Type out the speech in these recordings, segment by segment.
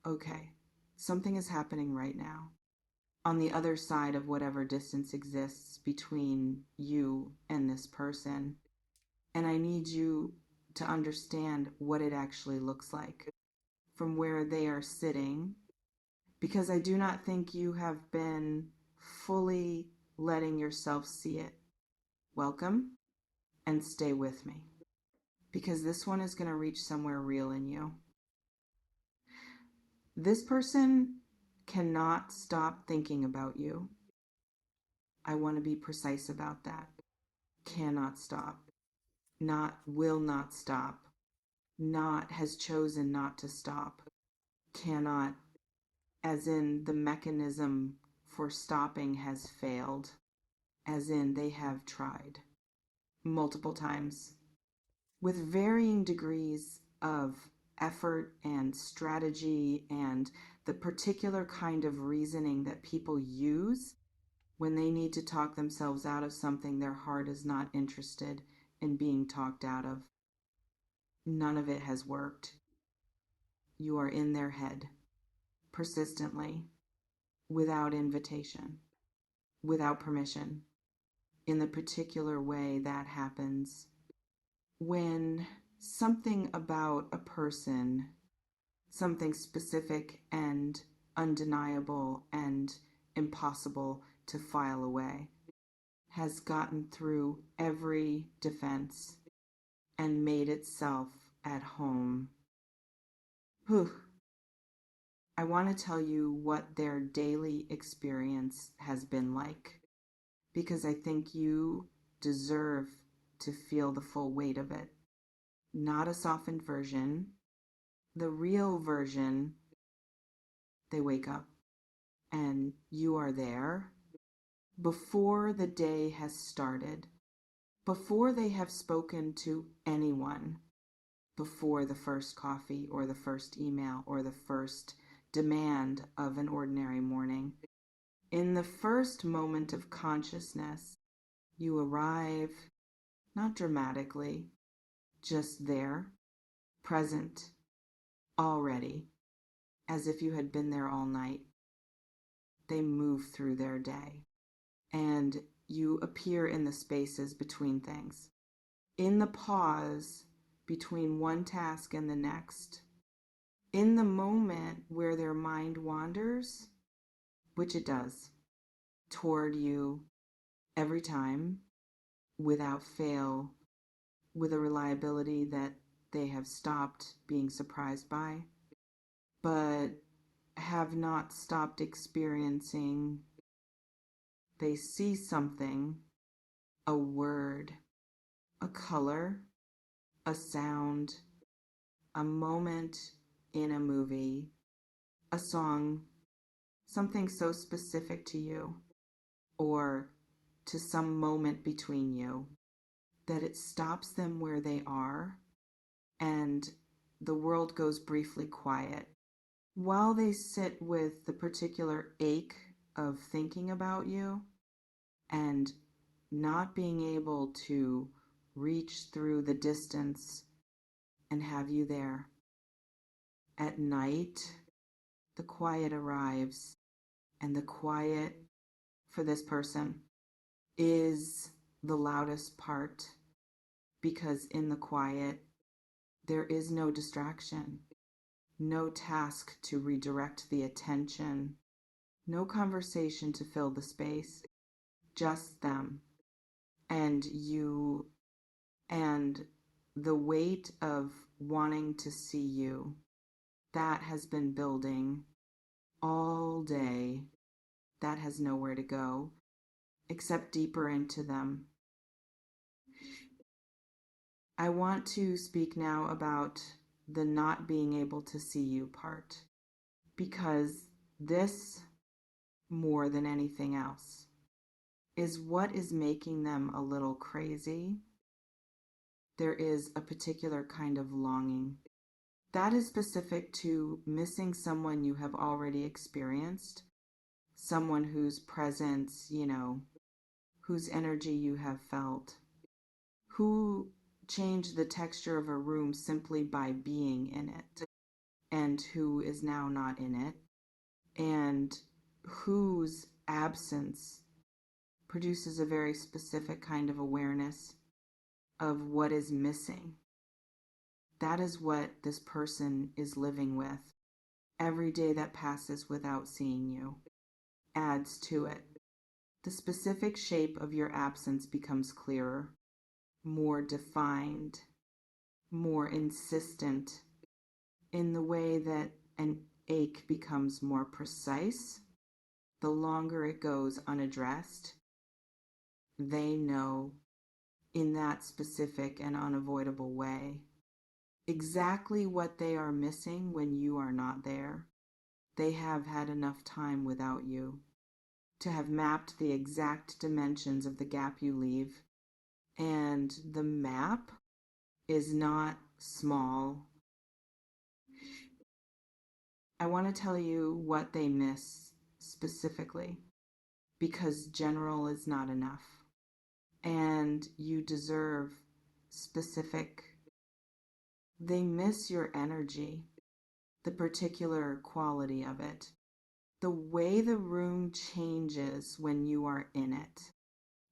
okay, something is happening right now on the other side of whatever distance exists between you and this person. And I need you to understand what it actually looks like from where they are sitting, because I do not think you have been fully letting yourself see it. Welcome and stay with me, because this one is going to reach somewhere real in you. This person cannot stop thinking about you. I want to be precise about that. Cannot stop. Not will not stop. Not has chosen not to stop. Cannot, as in the mechanism for stopping has failed, as in they have tried multiple times with varying degrees of effort and strategy and the particular kind of reasoning that people use when they need to talk themselves out of something their heart is not interested in being talked out of. None of it has worked. You are in their head, persistently, without invitation, without permission, in the particular way that happens when something about a person, something specific and undeniable and impossible to file away, has gotten through every defense and made itself at home. Whew. I want to tell you what their daily experience has been like, because I think you deserve to feel the full weight of it. Not a softened version, the real version. They wake up and you are there before the day has started, before they have spoken to anyone, before the first coffee or the first email or the first demand of an ordinary morning. In the first moment of consciousness, you arrive, not dramatically, just there, present, already, as if you had been there all night. They move through their day, and you appear in the spaces between things, in the pause between one task and the next, in the moment where their mind wanders, which it does, toward you every time, without fail, with a reliability that they have stopped being surprised by, but have not stopped experiencing. They see something, a word, a color, a sound, a moment in a movie, a song, something so specific to you or to some moment between you that it stops them where they are and the world goes briefly quiet while they sit with the particular ache of thinking about you and not being able to reach through the distance and have you there. At night, the quiet arrives, and the quiet for this person is the loudest part, because in the quiet, there is no distraction, no task to redirect the attention, no conversation to fill the space, just them and you and the weight of wanting to see you that has been building all day, that has nowhere to go except deeper into them. I want to speak now about the not being able to see you part, because this, more than anything else, is what is making them a little crazy. There is a particular kind of longing that is specific to missing someone you have already experienced, someone whose presence, whose energy you have felt, who changed the texture of a room simply by being in it. and who is now not in it, and whose absence produces a very specific kind of awareness of what is missing. That is what this person is living with. Every day that passes without seeing you adds to it. The specific shape of your absence becomes clearer, more defined, more insistent, in the way that an ache becomes more precise. The longer it goes unaddressed, they know in that specific and unavoidable way exactly what they are missing when you are not there. They have had enough time without you to have mapped the exact dimensions of the gap you leave. And the map is not small. I want to tell you what they miss specifically, because general is not enough. And you deserve specific. They miss your energy, the particular quality of it, the way the room changes when you are in it.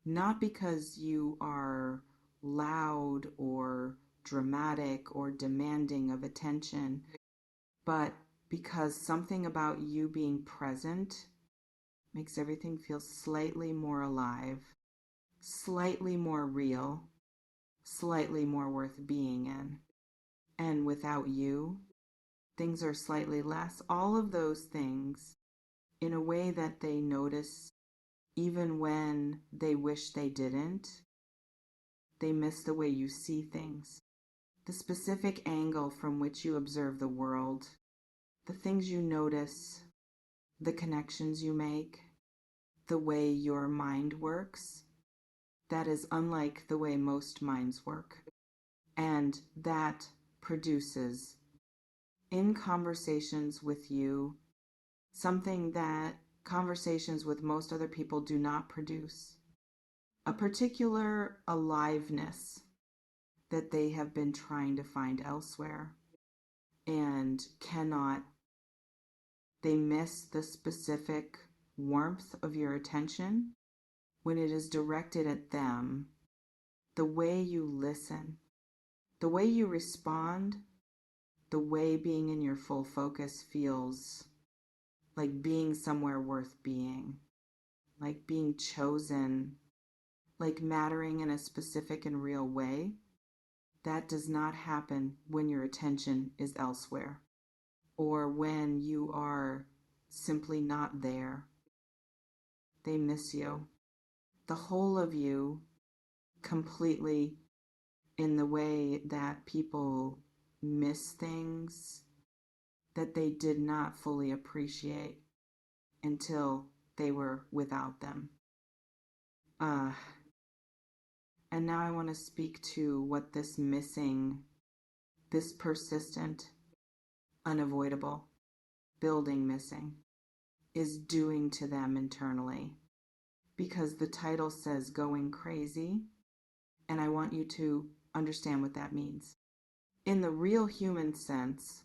Not because you are loud or dramatic or demanding of attention, but because something about you being present makes everything feel slightly more alive, slightly more real, slightly more worth being in. And without you, things are slightly less. All of those things in a way that they notice even when they wish they didn't. They miss the way you see things, the specific angle from which you observe the world, the things you notice, the connections you make, the way your mind works. That is unlike the way most minds work. And that produces, in conversations with you, something that conversations with most other people do not produce. A particular aliveness that they have been trying to find elsewhere and cannot. They miss the specific warmth of your attention when it is directed at them, the way you listen, the way you respond, the way being in your full focus feels like being somewhere worth being, like being chosen, like mattering in a specific and real way. That does not happen when your attention is elsewhere or when you are simply not there. They miss you. The whole of you completely, in the way that people miss things that they did not fully appreciate until they were without them. Uh, and now I want to speak to what this missing, this persistent, unavoidable, building missing is doing to them internally. Because the title says going crazy, and I want you to understand what that means. In the real human sense,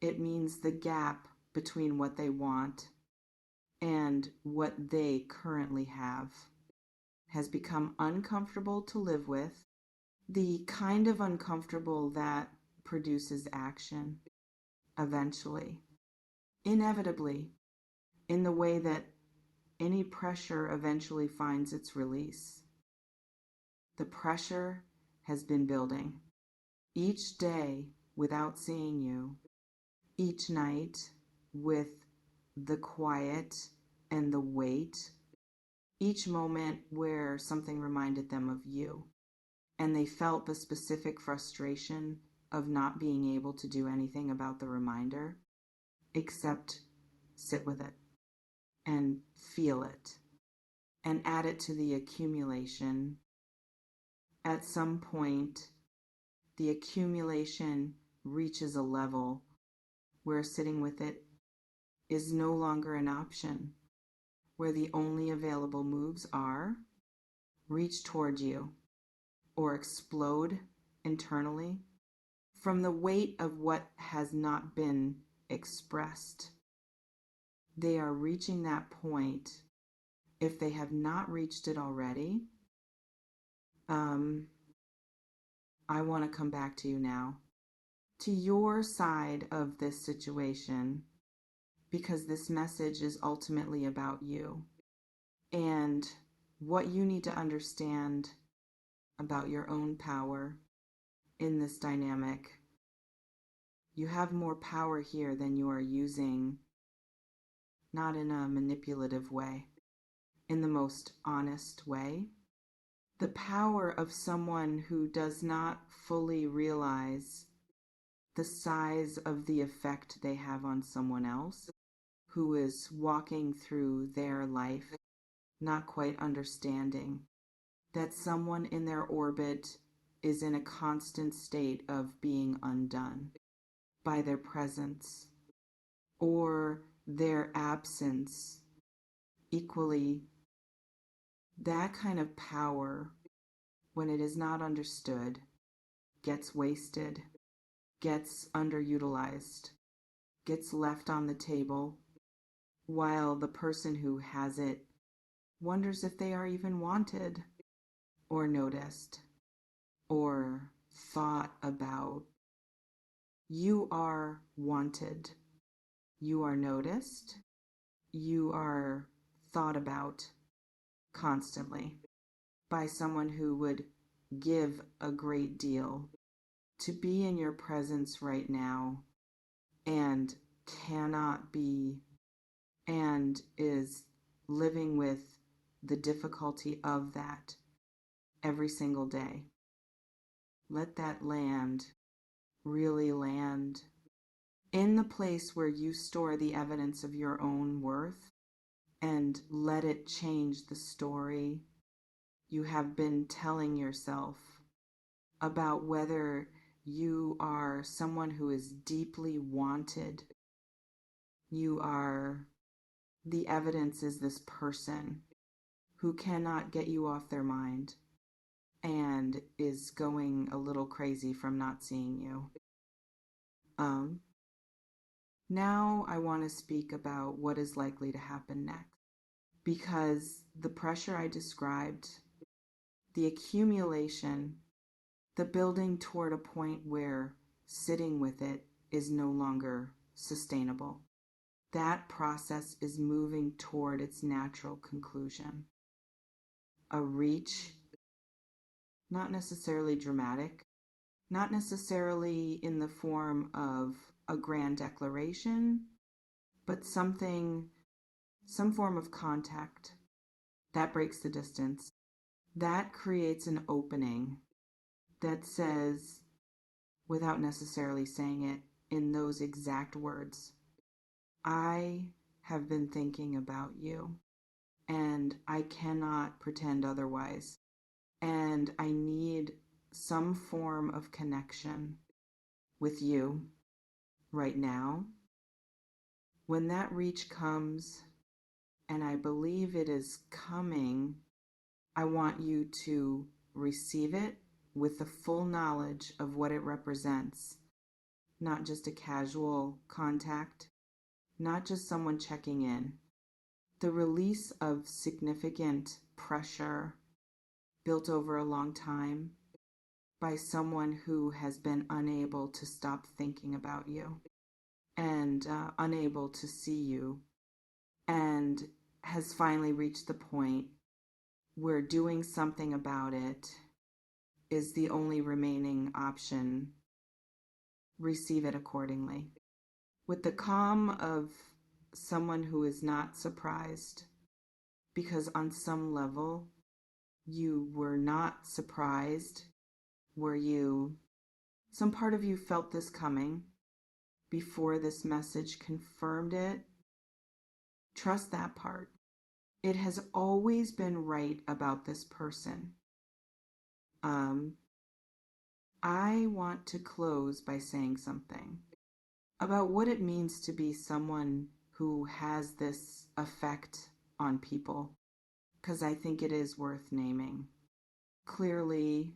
it means the gap between what they want and what they currently have has become uncomfortable to live with, the kind of uncomfortable that produces action eventually, inevitably, in the way that any pressure eventually finds its release. The pressure has been building. Each day without seeing you, each night with the quiet and the wait, each moment where something reminded them of you, and they felt the specific frustration of not being able to do anything about the reminder except sit with it and feel it and add it to the accumulation. At some point, the accumulation reaches a level where sitting with it is no longer an option, where the only available moves are reach toward you or explode internally, from the weight of what has not been expressed. They are reaching that point. If they have not reached it already, I want to come back to you now, to your side of this situation, because this message is ultimately about you and what you need to understand about your own power in this dynamic. You have more power here than you are using, not in a manipulative way, in the most honest way. The power of someone who does not fully realize the size of the effect they have on someone else, who is walking through their life, not quite understanding that someone in their orbit is in a constant state of being undone by their presence or their absence. Equally, that kind of power, when it is not understood, gets wasted, gets underutilized, gets left on the table, while the person who has it wonders if they are even wanted or noticed or thought about. You are wanted. You are noticed. You are thought about constantly by someone who would give a great deal to be in your presence right now and cannot be and is living with the difficulty of that every single day. Let that land, really land, in the place where you store the evidence of your own worth, and let it change the story you have been telling yourself about whether you are someone who is deeply wanted. You are, the evidence is this person who cannot get you off their mind and is going a little crazy from not seeing you. Now I want to speak about what is likely to happen next, because the pressure I described, the accumulation, the building toward a point where sitting with it is no longer sustainable. That process is moving toward its natural conclusion. A reach, not necessarily dramatic, not necessarily in the form of a grand declaration, but something, some form of contact that breaks the distance. That creates an opening that says, without necessarily saying it in those exact words, I have been thinking about you, and I cannot pretend otherwise, and I need some form of connection with you right now. When that reach comes, and I believe it is coming, I want you to receive it with the full knowledge of what it represents. Not just a casual contact, not just someone checking in. The release of significant pressure built over a long time by someone who has been unable to stop thinking about you and unable to see you, and has finally reached the point where doing something about it is the only remaining option. Receive it accordingly. With the calm of someone who is not surprised, because on some level you were not surprised. Were you? Some part of you felt this coming before this message confirmed it. Trust that part. It has always been right about this person. I want to close by saying something about what it means to be someone who has this effect on people, because I think it is worth naming. Clearly,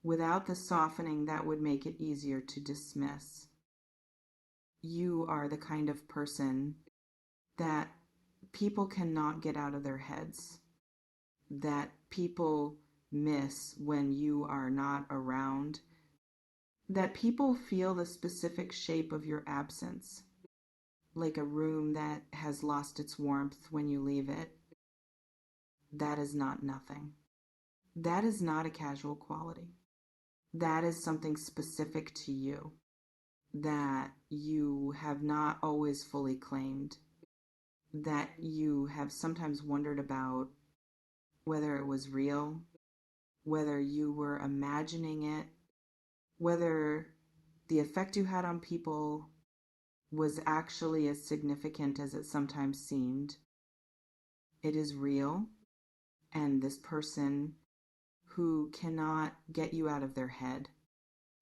without the softening that would make it easier to dismiss. You are the kind of person that people cannot get out of their heads, that people miss when you are not around, that people feel the specific shape of your absence, like a room that has lost its warmth when you leave it. That is not nothing. That is not a casual quality. That is something specific to you that you have not always fully claimed, that you have sometimes wondered about whether it was real, whether you were imagining it, whether the effect you had on people was actually as significant as it sometimes seemed. It is real, and this person who cannot get you out of their head,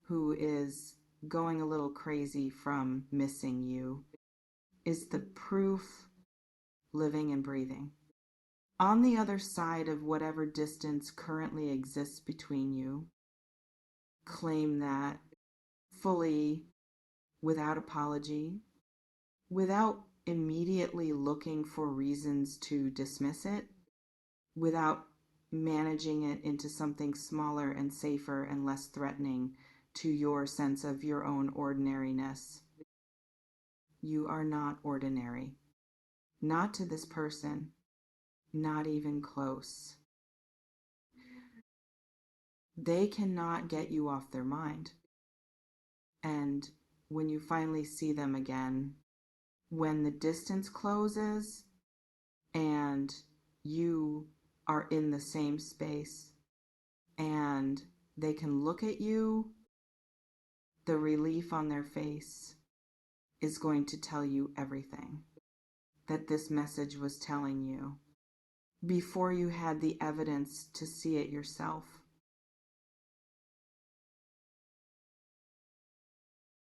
who is going a little crazy from missing you, is the proof living and breathing. On the other side of whatever distance currently exists between you, claim that fully, without apology, without immediately looking for reasons to dismiss it, without managing it into something smaller and safer and less threatening to your sense of your own ordinariness. You are not ordinary. Not to this person, not even close. They cannot get you off their mind. And when you finally see them again, when the distance closes and you are in the same space and they can look at you, the relief on their face is going to tell you everything that this message was telling you before you had the evidence to see it yourself.